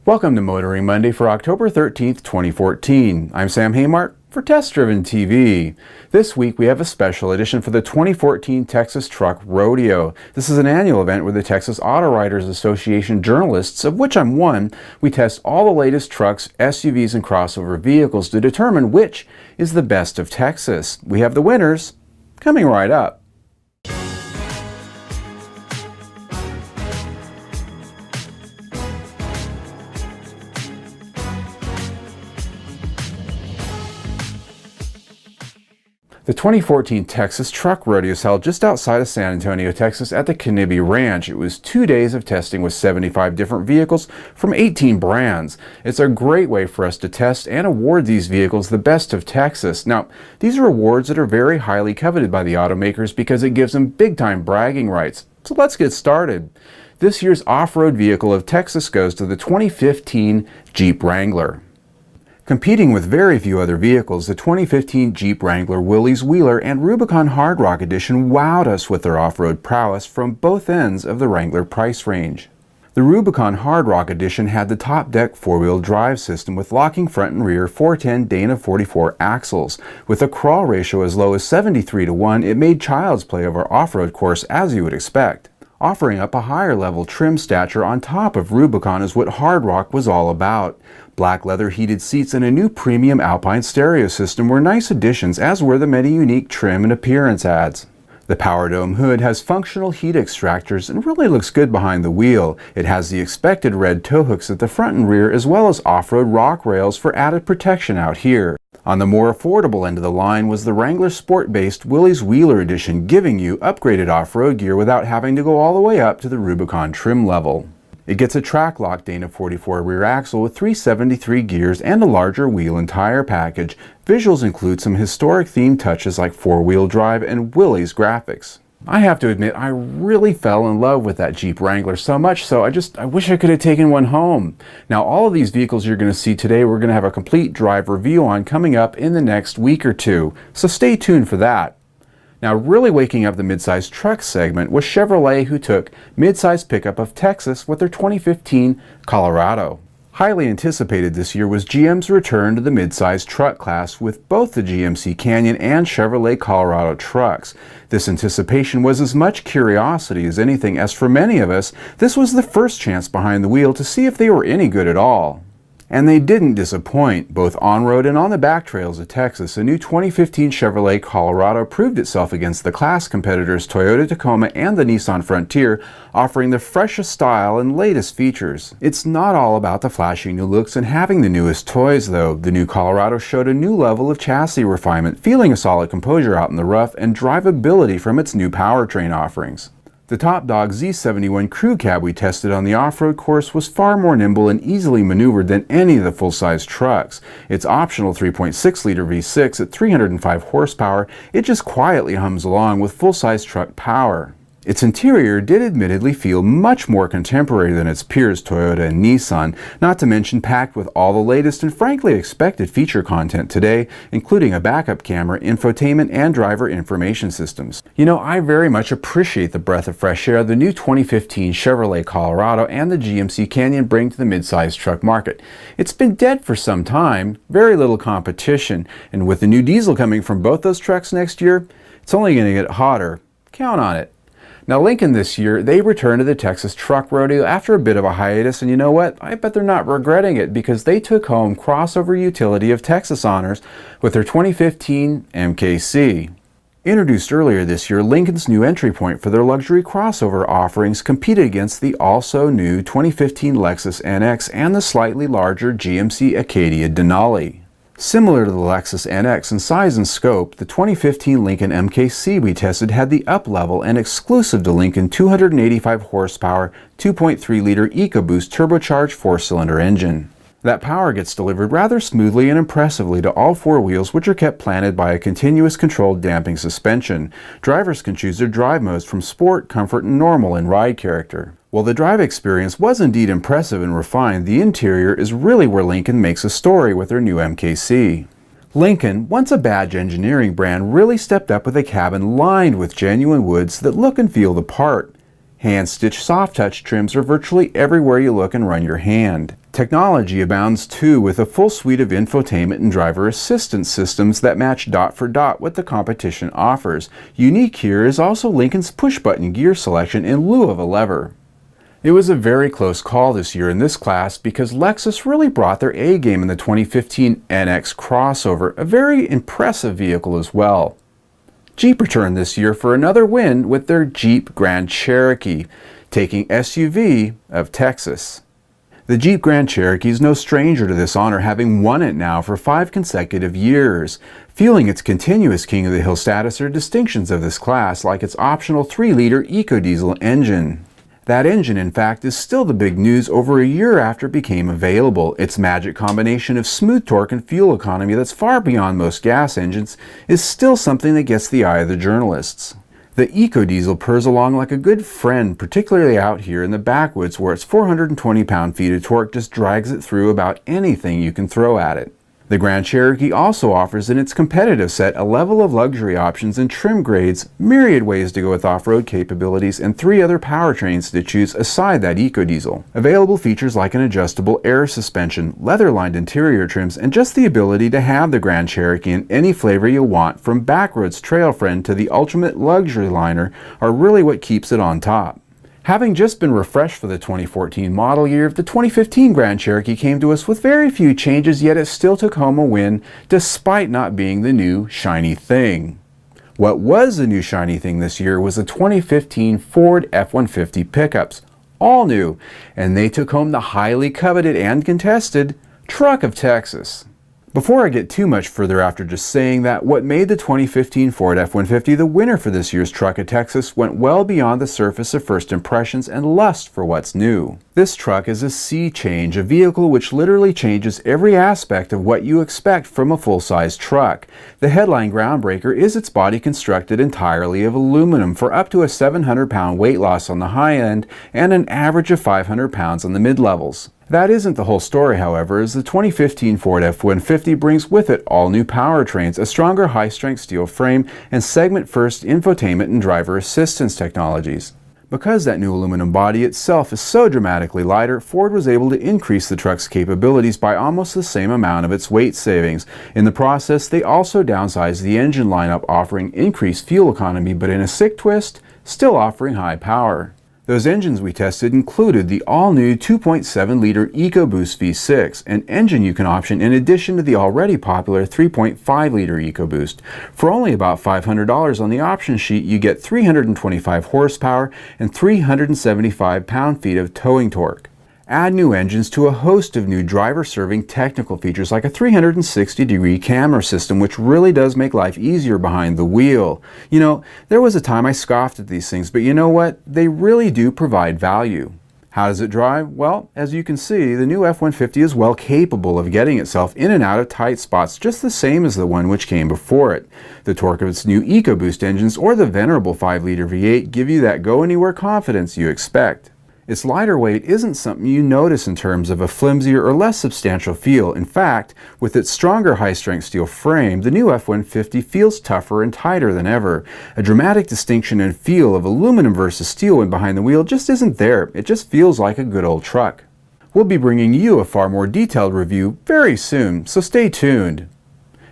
Welcome to Motoring Monday for October 13th, 2014. I'm Sam Haymart for Test Driven TV. This week we have a special edition for the 2014 Texas Truck Rodeo. This is an annual event where the Texas Auto Writers Association journalists, of which I'm one, we test all the latest trucks, SUVs, and crossover vehicles to determine which is the best of Texas. We have the winners coming right up. The 2014 Texas Truck Rodeo is held just outside of San Antonio, Texas at the Canibbe Ranch. It was 2 days of testing with 75 different vehicles from 18 brands. It's a great way for us to test and award these vehicles the best of Texas. Now, these are awards that are very highly coveted by the automakers because it gives them big-time bragging rights. So let's get started. This year's off-road vehicle of Texas goes to the 2015 Jeep Wrangler. Competing with very few other vehicles, the 2015 Jeep Wrangler Willys Wheeler and Rubicon Hard Rock Edition wowed us with their off-road prowess from both ends of the Wrangler price range. The Rubicon Hard Rock Edition had the top-deck four-wheel drive system with locking front and rear 410 Dana 44 axles. With a crawl ratio as low as 73:1, it made child's play of our off-road course as you would expect. Offering up a higher level trim stature on top of Rubicon is what Hard Rock was all about. Black leather heated seats and a new premium Alpine stereo system were nice additions, as were the many unique trim and appearance adds. The Power Dome hood has functional heat extractors and really looks good behind the wheel. It has the expected red tow hooks at the front and rear, as well as off-road rock rails for added protection out here. On the more affordable end of the line was the Wrangler Sport-based Willys Wheeler Edition, giving you upgraded off-road gear without having to go all the way up to the Rubicon trim level. It gets a track-lock Dana 44 rear axle with 373 gears and a larger wheel and tire package. Visuals include some historic themed touches like four-wheel drive and Willys graphics. I have to admit, I really fell in love with that Jeep Wrangler so much so I wish I could have taken one home. Now, all of these vehicles you're going to see today, we're going to have a complete drive review on coming up in the next week or two, so stay tuned for that. Now, really waking up the midsize truck segment was Chevrolet, who took midsize pickup of Texas with their 2015 Colorado. Highly anticipated this year was GM's return to the midsize truck class with both the GMC Canyon and Chevrolet Colorado trucks. This anticipation was as much curiosity as anything, as for many of us, this was the first chance behind the wheel to see if they were any good at all. And they didn't disappoint. Both on-road and on the back trails of Texas, a new 2015 Chevrolet Colorado proved itself against the class competitors Toyota Tacoma and the Nissan Frontier, offering the freshest style and latest features. It's not all about the flashy new looks and having the newest toys, though. The new Colorado showed a new level of chassis refinement, feeling a solid composure out in the rough, and drivability from its new powertrain offerings. The Top Dog Z71 crew cab we tested on the off-road course was far more nimble and easily maneuvered than any of the full-size trucks. Its optional 3.6-liter V6 at 305 horsepower, it just quietly hums along with full-size truck power. Its interior did admittedly feel much more contemporary than its peers Toyota and Nissan, not to mention packed with all the latest and frankly expected feature content today, including a backup camera, infotainment, and driver information systems. You know, I very much appreciate the breath of fresh air the new 2015 Chevrolet Colorado and the GMC Canyon bring to the midsize truck market. It's been dead for some time, very little competition, and with the new diesel coming from both those trucks next year, it's only going to get hotter. Count on it. Now, Lincoln this year, they returned to the Texas Truck Rodeo after a bit of a hiatus, and you know what? I bet they're not regretting it because they took home Crossover Utility of Texas honors with their 2015 MKC. Introduced earlier this year, Lincoln's new entry point for their luxury crossover offerings competed against the also new 2015 Lexus NX and the slightly larger GMC Acadia Denali. Similar to the Lexus NX in size and scope, the 2015 Lincoln MKC we tested had the up-level and exclusive to Lincoln 285 horsepower, 2.3-liter EcoBoost turbocharged 4-cylinder engine. That power gets delivered rather smoothly and impressively to all four wheels, which are kept planted by a continuous controlled damping suspension. Drivers can choose their drive modes from Sport, Comfort, and Normal in ride character. While the drive experience was indeed impressive and refined, the interior is really where Lincoln makes a story with their new MKC. Lincoln, once a badge engineering brand, really stepped up with a cabin lined with genuine woods that look and feel the part. Hand-stitched soft-touch trims are virtually everywhere you look and run your hand. Technology abounds too, with a full suite of infotainment and driver assistance systems that match dot for dot what the competition offers. Unique here is also Lincoln's push-button gear selection in lieu of a lever. It was a very close call this year in this class because Lexus really brought their A game in the 2015 NX crossover, a very impressive vehicle as well. Jeep returned this year for another win with their Jeep Grand Cherokee, taking SUV of Texas. The Jeep Grand Cherokee is no stranger to this honor, having won it now for 5 consecutive years. Fueling its continuous King of the Hill status are distinctions of this class, like its optional 3-liter EcoDiesel engine. That engine, in fact, is still the big news over a year after it became available. Its magic combination of smooth torque and fuel economy that's far beyond most gas engines is still something that gets the eye of the journalists. The EcoDiesel purrs along like a good friend, particularly out here in the backwoods where its 420 pound-feet of torque just drags it through about anything you can throw at it. The Grand Cherokee also offers in its competitive set a level of luxury options and trim grades, myriad ways to go with off-road capabilities, and 3 other powertrains to choose aside that EcoDiesel. Available features like an adjustable air suspension, leather-lined interior trims, and just the ability to have the Grand Cherokee in any flavor you want, from backroads trail friend to the ultimate luxury liner, are really what keeps it on top. Having just been refreshed for the 2014 model year, the 2015 Grand Cherokee came to us with very few changes, yet it still took home a win despite not being the new shiny thing. What was the new shiny thing this year was the 2015 Ford F-150 pickups, all new, and they took home the highly coveted and contested Truck of Texas. Before I get too much further after just saying that, what made the 2015 Ford F-150 the winner for this year's Truck of Texas went well beyond the surface of first impressions and lust for what's new. This truck is a sea change, a vehicle which literally changes every aspect of what you expect from a full-size truck. The headline groundbreaker is its body constructed entirely of aluminum for up to a 700-pound weight loss on the high end and an average of 500 pounds on the mid-levels. That isn't the whole story, however, as the 2015 Ford F-150 brings with it all new powertrains, a stronger high-strength steel frame, and segment-first infotainment and driver assistance technologies. Because that new aluminum body itself is so dramatically lighter, Ford was able to increase the truck's capabilities by almost the same amount of its weight savings. In the process, they also downsized the engine lineup, offering increased fuel economy, but in a sick twist, still offering high power. Those engines we tested included the all-new 2.7-liter EcoBoost V6, an engine you can option in addition to the already popular 3.5-liter EcoBoost. For only about $500 on the option sheet, you get 325 horsepower and 375 pound-feet of towing torque. Add new engines to a host of new driver-serving technical features like a 360-degree camera system, which really does make life easier behind the wheel. You know, there was a time I scoffed at these things, but you know what? They really do provide value. How does it drive? Well, as you can see, the new F-150 is well capable of getting itself in and out of tight spots, just the same as the one which came before it. The torque of its new EcoBoost engines or the venerable 5-liter V8 give you that go-anywhere confidence you expect. Its lighter weight isn't something you notice in terms of a flimsier or less substantial feel. In fact, with its stronger high-strength steel frame, the new F-150 feels tougher and tighter than ever. A dramatic distinction in feel of aluminum versus steel when behind the wheel just isn't there. It just feels like a good old truck. We'll be bringing you a far more detailed review very soon, so stay tuned.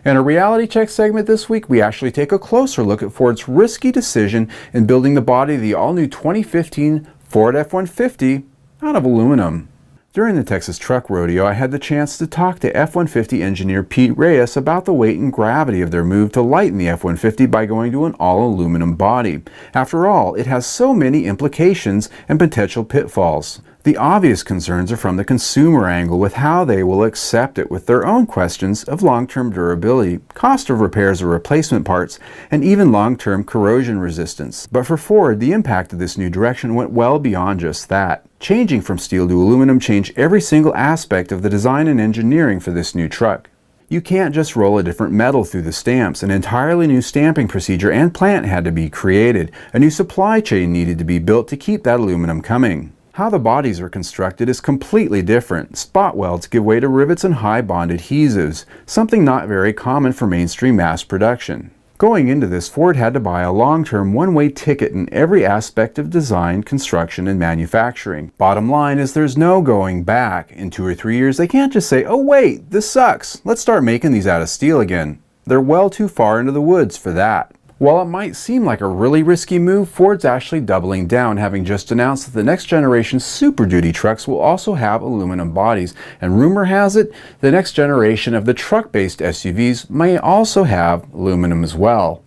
In our reality check segment this week, we actually take a closer look at Ford's risky decision in building the body of the all-new 2015 Ford F-150 out of aluminum. During the Texas Truck Rodeo, I had the chance to talk to F-150 engineer Pete Reyes about the weight and gravity of their move to lighten the F-150 by going to an all-aluminum body. After all, it has so many implications and potential pitfalls. The obvious concerns are from the consumer angle, with how they will accept it, with their own questions of long-term durability, cost of repairs or replacement parts, and even long-term corrosion resistance. But for Ford, the impact of this new direction went well beyond just that. Changing from steel to aluminum changed every single aspect of the design and engineering for this new truck. You can't just roll a different metal through the stamps. An entirely new stamping procedure and plant had to be created. A new supply chain needed to be built to keep that aluminum coming. How the bodies are constructed is completely different. Spot welds give way to rivets and high bond adhesives, something not very common for mainstream mass production. Going into this, Ford had to buy a long-term one-way ticket in every aspect of design, construction, and manufacturing. Bottom line is there's no going back. In 2 or 3 years, they can't just say, oh wait, this sucks, let's start making these out of steel again. They're well too far into the woods for that. While it might seem like a really risky move, Ford's actually doubling down, having just announced that the next generation Super Duty trucks will also have aluminum bodies, and rumor has it the next generation of the truck-based SUVs may also have aluminum as well.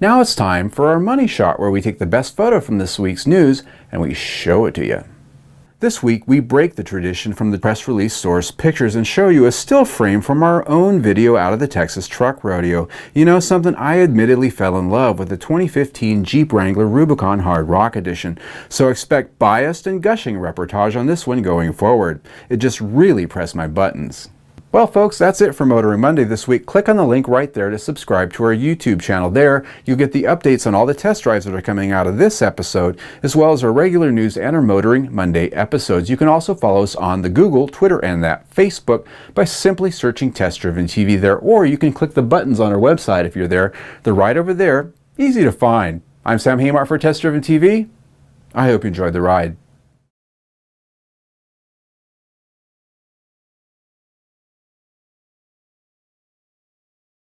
Now it's time for our money shot, where we take the best photo from this week's news and we show it to you. This week, we break the tradition from the press release source pictures and show you a still frame from our own video out of the Texas Truck Rodeo. You know something, I admittedly fell in love with the 2015 Jeep Wrangler Rubicon Hard Rock Edition, so expect biased and gushing reportage on this one going forward. It just really pressed my buttons. Well folks, that's it for Motoring Monday this week. Click on the link right there to subscribe to our YouTube channel. There, you'll get the updates on all the test drives that are coming out of this episode, as well as our regular news and our Motoring Monday episodes. You can also follow us on the Google, Twitter, and that Facebook by simply searching Test Driven TV there, or you can click the buttons on our website if you're there. They're right over there, easy to find. I'm Sam Haymart for Test Driven TV. I hope you enjoyed the ride.